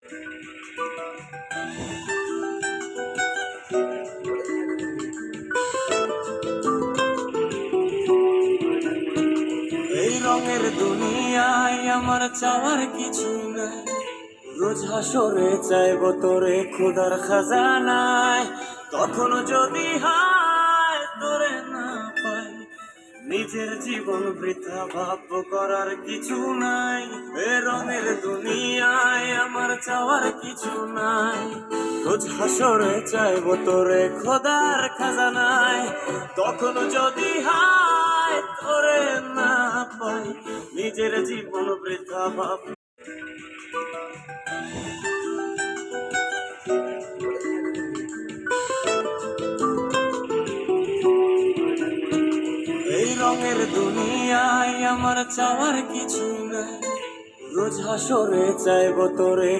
এই রঙের দুনিয়ায় আমার চাওয়ার কিছু নাই, রোজ হাসরে চাইবো তোরে খোদার খাজানায়। তখন যদি হায় তোরে না পাই, নিজের জীবন বৃথা ভাব করার কিছু নাই। এ রঙের দুনিয়ায় আমার চাওয়ার কিছু নাই, রোজ হাসরে চাইবো তোরে খোদার খাজানায়। তখন যদি হায় তোরে না পাই, নিজের জীবন বৃথা ভাব। এই রঙের দুনিয়ায় আমার চাওয়ার কিছু নাই, রোজ হাসরে চাইবো তোরে।